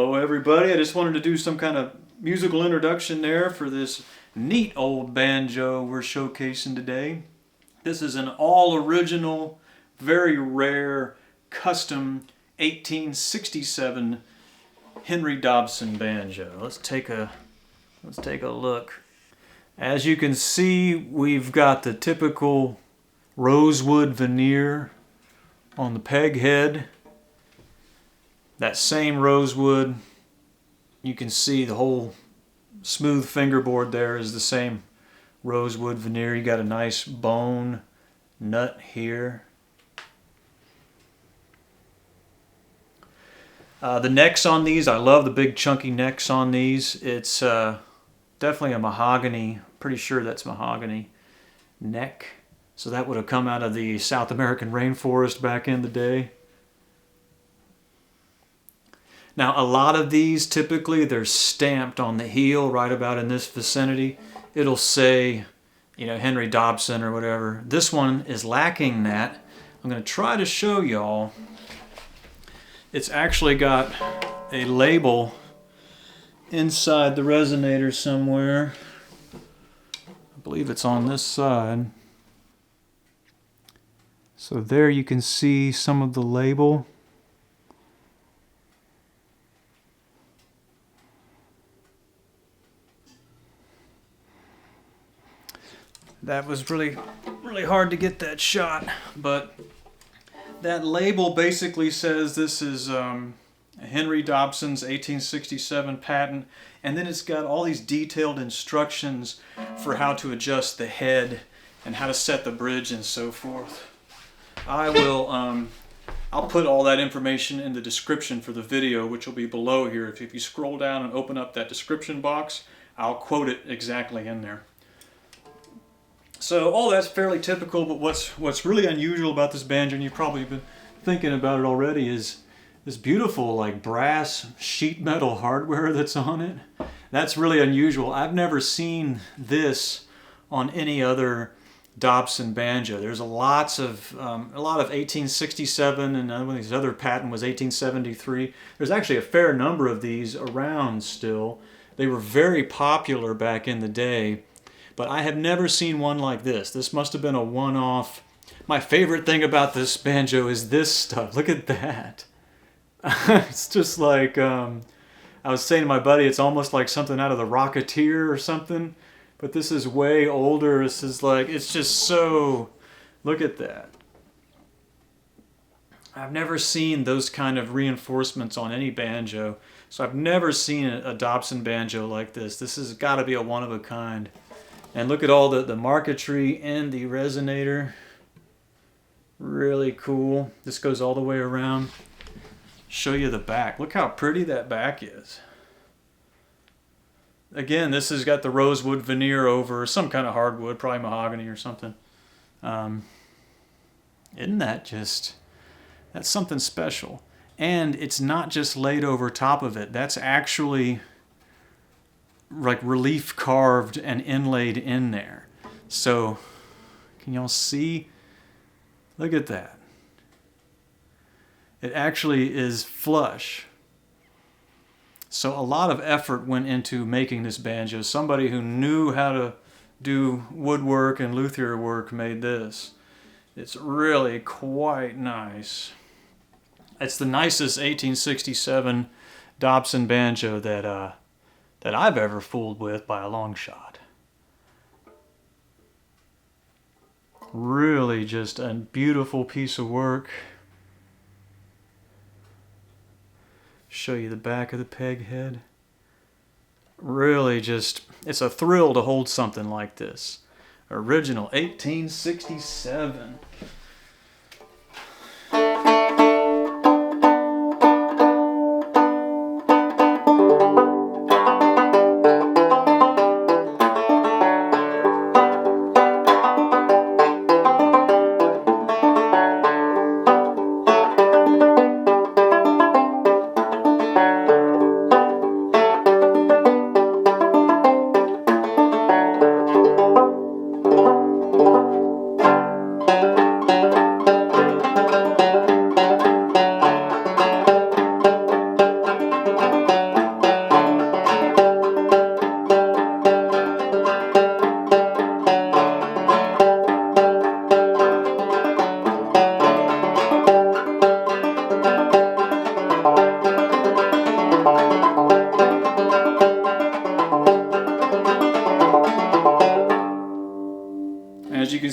Hello everybody, I just wanted to do some kind of musical introduction there for this neat old banjo we're showcasing today. This is an all original, very rare, custom 1867 Henry Dobson banjo. Let's take a look. As you can see, we've got the typical rosewood veneer on the peg head. That same rosewood, you can see the whole smooth fingerboard there is the same rosewood veneer. You got a nice bone nut here. The necks on these, I love the big chunky necks on these. It's definitely a mahogany, pretty sure that's mahogany neck. So that would have come out of the South American rainforest back in the day. Now a lot of these, typically they're stamped on the heel right about in this vicinity. It'll say, you know, Henry Dobson or whatever. This one is lacking that. I'm going to try to show y'all. It's actually got a label inside the resonator somewhere. I believe it's on this side. So there you can see some of the label. That was really hard to get that shot, but that label basically says this is Henry Dobson's 1867 patent, and then it's got all these detailed instructions for how to adjust the head and how to set the bridge and so forth. I'll put all that information in the description for the video, which will be below here. If you scroll down and open up that description box, I'll quote it exactly in there. So all that's fairly typical, but what's really unusual about this banjo, and you've probably been thinking about it already, is this beautiful like brass sheet metal hardware that's on it. That's really unusual. I've never seen this on any other Dobson banjo. There's a lot of 1867, and one of these other patent was 1873. There's actually a fair number of these around still. They were very popular back in the day. But I have never seen one like this. This must have been a one-off. My favorite thing about this banjo is this stuff. Look at that. It's just like, I was saying to my buddy, it's almost like something out of The Rocketeer or something. But this is way older. This is like, it's just so, look at that. I've never seen those kind of reinforcements on any banjo. So I've never seen a Dobson banjo like this. This has got to be a one-of-a-kind. And look at all the marquetry in the resonator. Really cool. This goes all the way around. Show you the back. Look how pretty that back is. Again, this has got the rosewood veneer over some kind of hardwood, probably mahogany or something. Isn't that just, that's something special. And it's not just laid over top of it. That's actually like relief carved and inlaid in there. So can y'all see? Look at that. It actually is flush. So a lot of effort went into making this banjo. Somebody who knew how to do woodwork and luthier work made this. It's really quite nice. It's the nicest 1867 Dobson banjo that I've ever fooled with by a long shot. Really just a beautiful piece of work. Show you the back of the peg head. Really just, it's a thrill to hold something like this. Original 1867.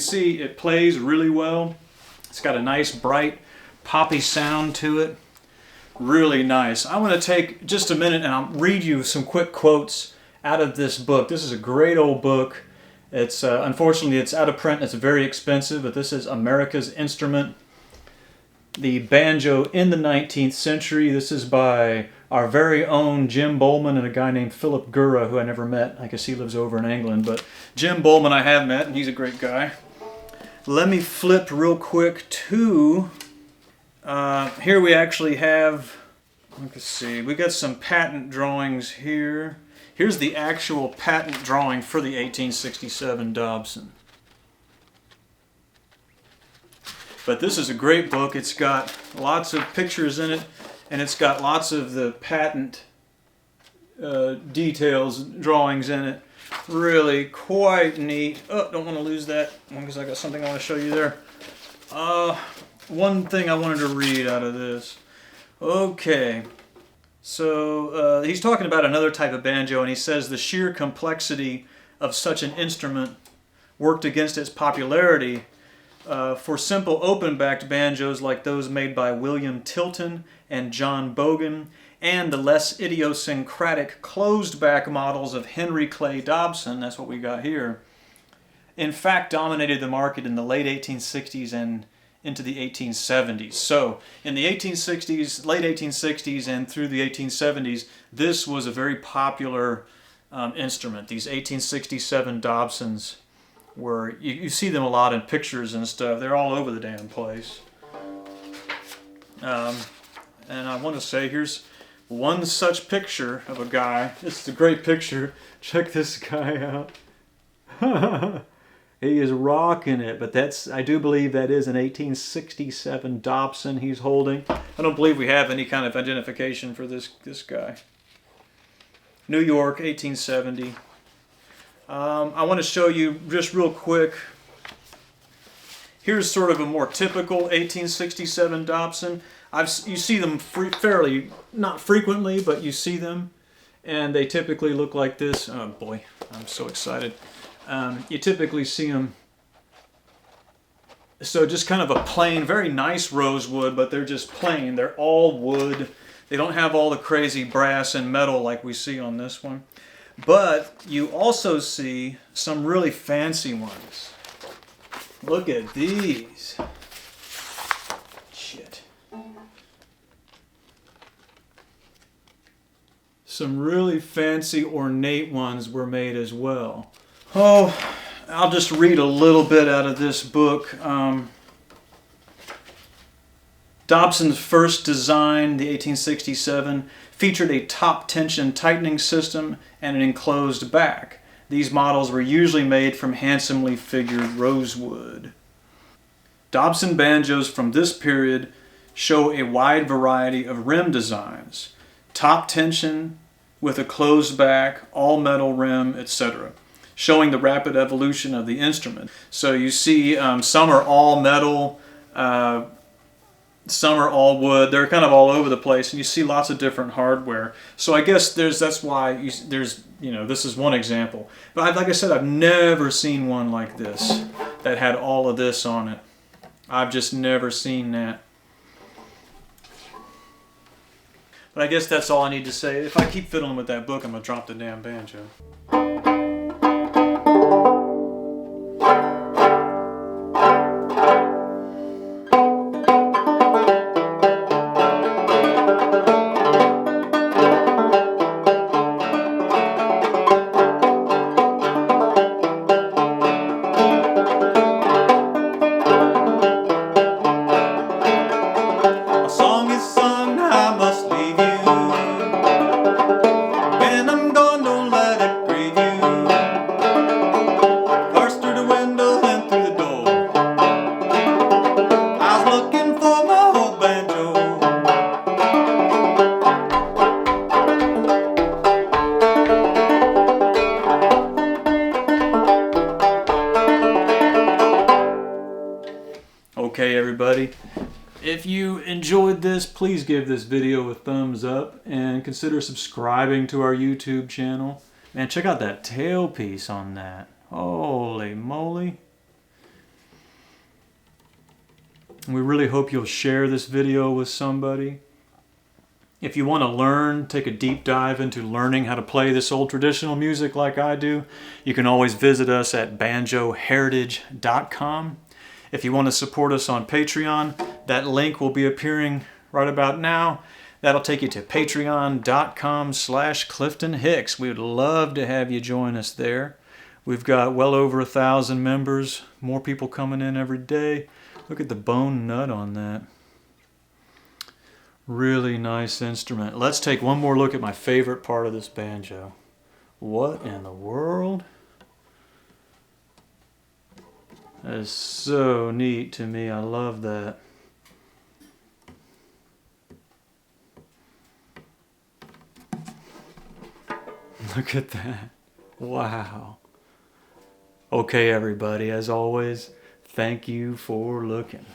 see, it plays really well. It's got a nice, bright, poppy sound to it. Really nice. I want to take just a minute and I'll read you some quick quotes out of this book. This is a great old book. It's unfortunately it's out of print. It's very expensive, but this is America's Instrument, the Banjo in the 19th Century. This is by our very own Jim Bowman and a guy named Philip Gura, who I never met. I guess he lives over in England, but Jim Bowman I have met, and he's a great guy. Let me flip real quick to here we actually have, let's see, we got some patent drawings here. Here's the actual patent drawing for the 1867 Dobson. But this is a great book. It's got lots of pictures in it, and it's got lots of the patent details, drawings in it. Really quite neat. Oh, don't want to lose that because I got something I want to show you there. One thing I wanted to read out of this. Okay. So he's talking about another type of banjo, and he says the sheer complexity of such an instrument worked against its popularity. For simple open-backed banjos like those made by William Tilton and John Bogan, and the less idiosyncratic closed-back models of Henry Clay Dobson, that's what we got here, in fact dominated the market in the late 1860s and into the 1870s. So in the 1860s, late 1860s and through the 1870s, this was a very popular instrument. These 1867 Dobsons were, you see them a lot in pictures and stuff. They're all over the damn place. And I want to say, here's one such picture of a guy. This is a great picture. Check this guy out. He is rocking it, but that's, I do believe that is an 1867 Dobson he's holding. I don't believe we have any kind of identification for this guy. New York, 1870. I want to show you just real quick. Here's sort of a more typical 1867 Dobson. You see them fairly, not frequently, but you see them. And they typically look like this. Oh boy, I'm so excited. You typically see them, so just kind of a plain, very nice rosewood, but they're just plain. They're all wood. They don't have all the crazy brass and metal like we see on this one. But you also see some really fancy ones. Look at these. Shit. Some really fancy, ornate ones were made as well. Oh, I'll just read a little bit out of this book. Dobson's first design, the 1867, featured a top tension tightening system and an enclosed back. These models were usually made from handsomely figured rosewood. Dobson banjos from this period show a wide variety of rim designs. Top tension with a closed back, all metal rim, etc., showing the rapid evolution of the instrument. So you see some are all metal, some are all wood. They're kind of all over the place, and you see lots of different hardware. So I guess that's why this is one example. But like I said, I've never seen one like this that had all of this on it. I've just never seen that. But I guess that's all I need to say. If I keep fiddling with that book, I'm going to drop the damn banjo. Okay, everybody, if you enjoyed this, please give this video a thumbs up and consider subscribing to our YouTube channel. Man, check out that tailpiece on that. Holy moly. We really hope you'll share this video with somebody. If you want to learn, take a deep dive into learning how to play this old traditional music like I do, you can always visit us at banjoheritage.com. If you want to support us on Patreon, that link will be appearing right about now. That'll take you to patreon.com/Clifton Hicks. We would love to have you join us there. We've got well over 1,000 members, more people coming in every day. Look at the bone nut on that. Really nice instrument. Let's take one more look at my favorite part of this banjo. What in the world? That is so neat to me. I love that. Look at that. Wow. Okay, everybody, as always, thank you for looking.